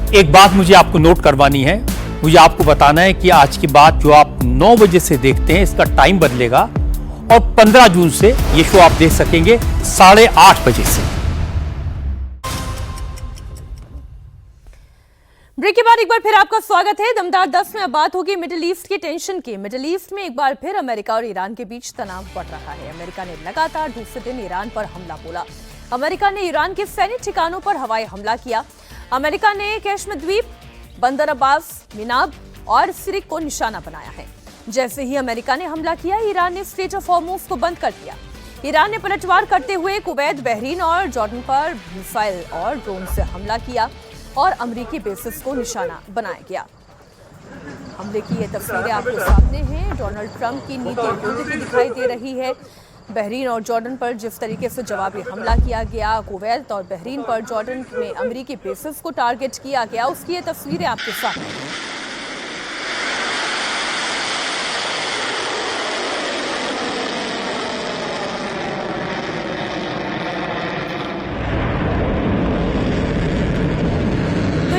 एक बात मुझे आपको नोट करवानी है, मुझे आपको बताना है कि आज की बात जो आप 9 बजे से देखते हैं इसका टाइम बदलेगा और 15 जून से ये शो आप देख सकेंगे 8:30 बजे से। ब्रेक के बाद एक बार फिर आपका स्वागत है। दमदार 10 में अब बात होगी मिडिल ईस्ट की टेंशन की। मिडिल ईस्ट में एक बार फिर अमेरिका और ईरान के बीच तनाव बढ़ रहा है। अमेरिका ने लगातार दूसरे दिन ईरान पर हमला बोला। अमेरिका ने ईरान के सैन्य ठिकानों पर हवाई हमला किया। अमेरिका ने कश्मीर द्वीप, बंदर अब्बास, मिनाब और सिरिक को निशाना बनाया है। जैसे ही अमेरिका ने हमला किया, ईरान ने स्ट्रेट ऑफ हॉर्मुज को बंद कर दिया। ईरान ने पलटवार करते हुए कुवैत, बहरीन और जॉर्डन पर मिसाइल और ड्रोन से हमला किया और अमेरिकी बेसिस को निशाना बनाया गया। हमले की ये तस्वीरें आपके सामने हैं। डोनाल्ड ट्रंप की नीति युद्ध की दिखाई दे रही है। बहरीन और जॉर्डन पर जिस तरीके से जवाबी हमला किया गया, कुवैत और बहरीन पर जॉर्डन में अमेरिकी बेसिस को टारगेट किया गया, उसकी ये तस्वीरें आपके सामने हैं।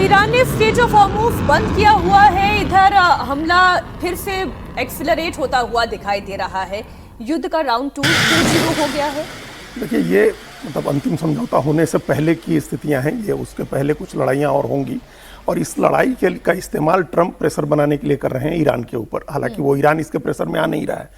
ईरान ने स्ट्रेट ऑफ हॉर्मुज बंद किया हुआ है। इधर हमला फिर से एक्सीलरेट होता हुआ दिखाई दे रहा है। युद्ध का राउंड 2 शुरू हो गया है। देखिए, ये मतलब अंतिम समझौता होने से पहले की स्थितियां हैं ये। उसके पहले कुछ लड़ाइयां और होंगी और इस लड़ाई का इस्तेमाल ट्रंप प्रेशर बनाने के लिए कर रहे हैं ईरान के ऊपर। हालांकि वो ईरान इसके प्रेशर में आ नहीं रहा है।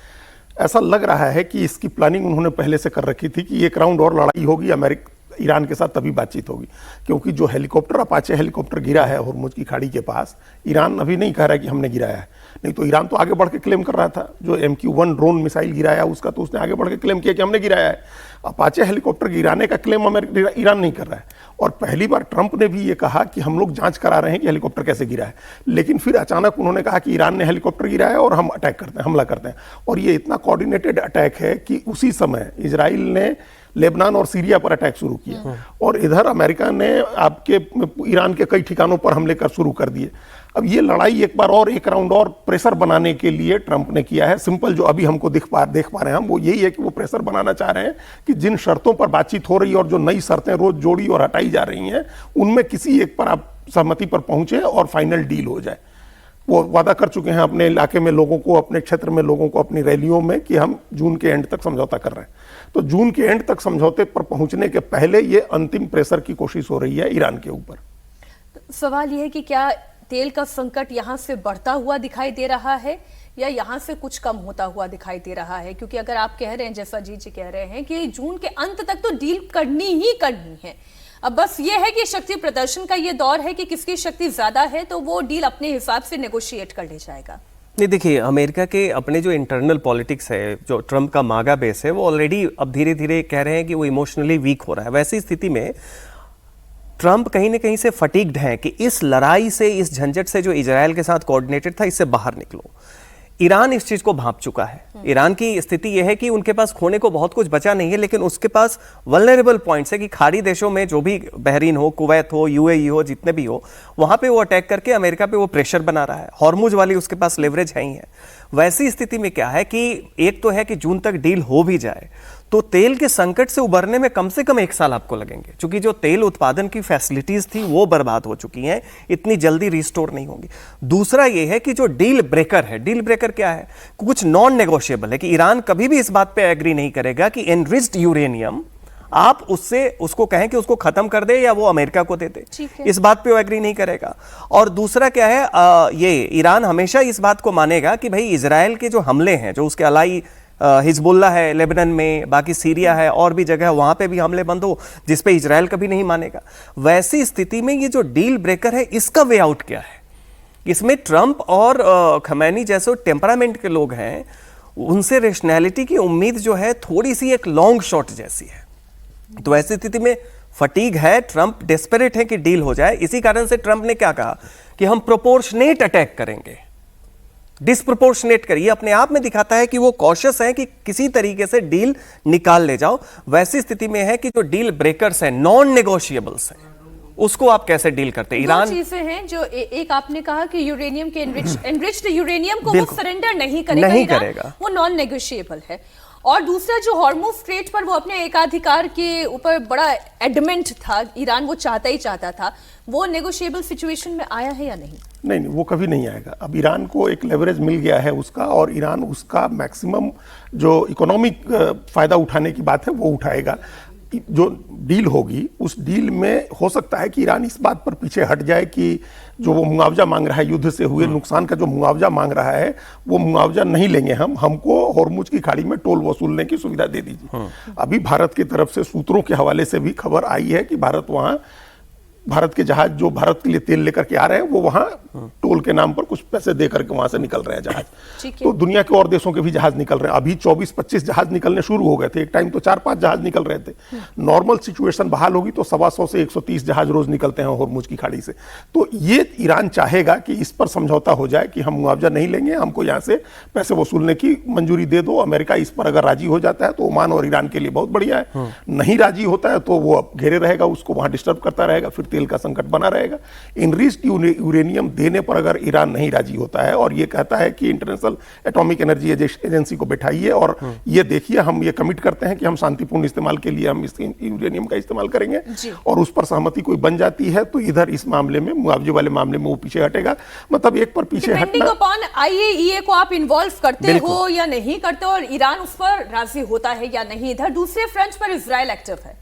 ऐसा लग रहा है कि इसकी प्लानिंग उन्होंने पहले से कर रखी थी कि एक राउंड और लड़ाई होगी अमेरिका ईरान के साथ, तभी बातचीत होगी। क्योंकि जो हेलीकॉप्टर, अपाचे हेलीकॉप्टर गिरा है होर्मुज की खाड़ी के पास, ईरान अभी नहीं कह रहा है कि हमने गिराया है। नहीं तो ईरान तो आगे बढ़ के क्लेम कर रहा था। जो MQ-1 ड्रोन मिसाइल गिराया उसका तो उसने आगे बढ़ के क्लेम किया कि हमने गिराया है। अपाचे हेलीकॉप्टर गिराने का क्लेम ईरान नहीं कर रहा है। और पहली बार ट्रंप ने भी ये कहा कि हम लोग जांच करा रहे हैं कि हेलीकॉप्टर कैसे गिरा है। लेकिन फिर अचानक उन्होंने कहा कि ईरान ने हेलीकॉप्टर गिराया और हम अटैक करते हैं, हमला करते हैं। और ये इतना कोऑर्डिनेटेड अटैक है कि उसी समय इजराइल ने लेबनान और सीरिया पर अटैक शुरू किया और इधर अमेरिका ने आपके ईरान के कई ठिकानों पर हमले कर शुरू कर दिए। अब ये लड़ाई एक बार और, एक राउंड और प्रेशर बनाने के लिए ट्रंप ने किया है। सिंपल जो अभी हमको देख पा रहे हैं हम, वो यही है कि वो प्रेशर बनाना चाह रहे हैं कि जिन शर्तों पर बातचीत हो रही है और जो नई शर्तें रोज जोड़ी और हटाई जा रही हैं, उनमें किसी एक पर आप सहमति पर पहुंचे और फाइनल डील हो जाए। वो वादा कर चुके हैं अपने इलाके में लोगों को, अपने क्षेत्र में लोगों को, अपनी रैलियों में कि हम जून के एंड तक समझौता कर रहे हैं। तो जून के एंड तक समझौते पर पहुंचने के पहले ये अंतिम प्रेशर की कोशिश हो रही है ईरान के ऊपर। तो सवाल ये है कि क्या तेल का संकट यहां से बढ़ता हुआ दिखाई दे रहा है या यहां से कुछ कम होता हुआ दिखाई दे रहा है? क्योंकि अगर आप कह रहे हैं, जैसा जी कह रहे हैं कि जून के अंत तक तो डील करनी ही करनी है, अब बस ये है कि शक्ति प्रदर्शन का ये दौर है कि किसकी शक्ति ज्यादा है तो वो डील अपने हिसाब से नेगोशिएट कर ले जाएगा। नहीं, देखिए, अमेरिका के अपने जो इंटरनल पॉलिटिक्स है, जो ट्रंप का मागा बेस है, वो ऑलरेडी अब धीरे धीरे कह रहे हैं कि वो इमोशनली वीक हो रहा है। वैसी स्थिति में ट्रंप कहीं ना कहीं से फटीग्ड है कि इस लड़ाई से, इस झंझट से जो इजराइल के साथ कोऑर्डिनेटेड था, इससे बाहर निकलो। ईरान इस चीज को भांप चुका है। ईरान की स्थिति यह है कि उनके पास खोने को बहुत कुछ बचा नहीं है, लेकिन उसके पास वल्नरेबल पॉइंट्स है कि खाड़ी देशों में जो भी, बहरीन हो, कुवैत हो, UAE हो, जितने भी हो, वहां पे वो अटैक करके अमेरिका पे वो प्रेशर बना रहा है। हॉर्मुज वाली उसके पास लेवरेज है ही है। वैसी स्थिति में क्या है कि एक तो है कि जून तक डील हो भी जाए तो तेल के संकट से उबरने में कम से कम 1 साल आपको लगेंगे, क्योंकि जो तेल उत्पादन की फैसिलिटीज थी वो बर्बाद हो चुकी हैं, इतनी जल्दी रिस्टोर नहीं होंगी। दूसरा ये है कि जो डील ब्रेकर है, डील ब्रेकर क्या है? कुछ नॉन नेगोशिएबल है कि ईरान कभी भी इस बात पे एग्री नहीं करेगा कि एनरिच्ड यूरेनियम आप उसको कहें कि उसको खत्म कर दे या वो अमेरिका को दे दे, इस बात पे वो एग्री नहीं करेगा। और दूसरा क्या है, ये ईरान हमेशा इस बात को मानेगा कि भाई इजराइल के जो हमले हैं, जो उसके अलाई हिजबुल्ला है लेबनान में, बाकी सीरिया है और भी जगह, वहां पे भी हमले बंद हो, जिस पे इजराइल कभी नहीं मानेगा। वैसी स्थिति में ये जो डील ब्रेकर है, इसका वे आउट क्या है? इसमें ट्रंप और खमैनी जैसे टेम्परामेंट के लोग हैं, उनसे रेशनैलिटी की उम्मीद जो है थोड़ी सी एक लॉन्ग शॉट जैसी है। तो ऐसी स्थिति में फटीग है, ट्रंप डेस्परेट है कि डील हो जाए। इसी कारण से ट्रंप ने क्या कहा कि हम प्रोपोर्शनेट अटैक करेंगे, डिस्प्रोपोर्शनेट करिए। अपने आप में दिखाता है कि वो कॉशियस है कि किसी तरीके से डील निकाल ले जाओ। वैसी स्थिति में है कि जो डील ब्रेकर्स हैं, नॉन नेगोशिएबल्स हैं, उसको आप कैसे डील करते हैं? ईरान, दो चीजें हैं जो एक आपने कहा कि यूरेनियम के एनरिच्ड यूरेनियम को वो सरेंडर नहीं करेगा, वो नॉन नेगोशिएबल है। और दूसरा जो हॉर्मुज स्ट्रेट पर वो अपने एकाधिकार के ऊपर बड़ा एडमेंट था, ईरान वो चाहता ही चाहता था, वो नेगोशिएबल सिचुएशन में आया है या नहीं? नहीं, वो कभी नहीं आएगा। अब ईरान को एक लेवरेज मिल गया है उसका, और ईरान उसका मैक्सिमम जो इकोनॉमिक फायदा उठाने की बात है वो उठाएगा। जो डील होगी उस डील में हो सकता है कि ईरान इस बात पर पीछे हट जाए कि जो वो मुआवजा मांग रहा है, युद्ध से हुए नुकसान का जो मुआवजा मांग रहा है, वो मुआवजा नहीं लेंगे हमको होर्मुज की खाड़ी में टोल वसूलने की सुविधा दे दीजिए। अभी भारत की तरफ से सूत्रों के हवाले से भी खबर आई है कि भारत के जहाज जो भारत के लिए तेल लेकर के आ रहे हैं वो वहां टोल के नाम पर कुछ पैसे दे करके वहां से निकल रहे हैं जहाज। तो दुनिया के और देशों के भी जहाज निकल रहे हैं। अभी 24-25 जहाज निकलने शुरू हो गए थे, एक टाइम तो 4-5 जहाज निकल रहे थे। नॉर्मल सिचुएशन बहाल होगी तो 125 से 130 जहाज रोज निकलते हैं होर्मुज की खाड़ी से। तो ये ईरान चाहेगा कि इस पर समझौता हो जाए कि हम मुआवजा नहीं लेंगे, हमको यहाँ से पैसे वसूलने की मंजूरी दे दो। अमेरिका इस पर अगर राजी हो जाता है तो ओमान और ईरान के लिए बहुत बढ़िया है। नहीं राजी होता है तो वो अब घेरे रहेगा, उसको वहां डिस्टर्ब करता रहेगा, फिर तेल का संकट बना रहेगा। इनरिच्ड यूरेनियम देने पर अगर ईरान नहीं राजी होता है और ये कहता है कि इंटरनेशनल एटॉमिक एनर्जी एजेंसी को बैठाइए और ये देखिए हम ये कमिट करते हैं कि हम शांतिपूर्ण इस्तेमाल के लिए हम इस यूरेनियम का इस्तेमाल करेंगे, और उस पर सहमति कोई बन जाती है तो इधर इस मामले में, मुआवजे वाले मामले में वो पीछे हटेगा। मतलब एक पर पीछे हटना। अपॉन IAEA को आप इन्वॉल्व करते हो या नहीं करते, और ईरान उस पर राजी होता है या नहीं। इधर दूसरे फ्रंट पर इजराइल एक्टिव है।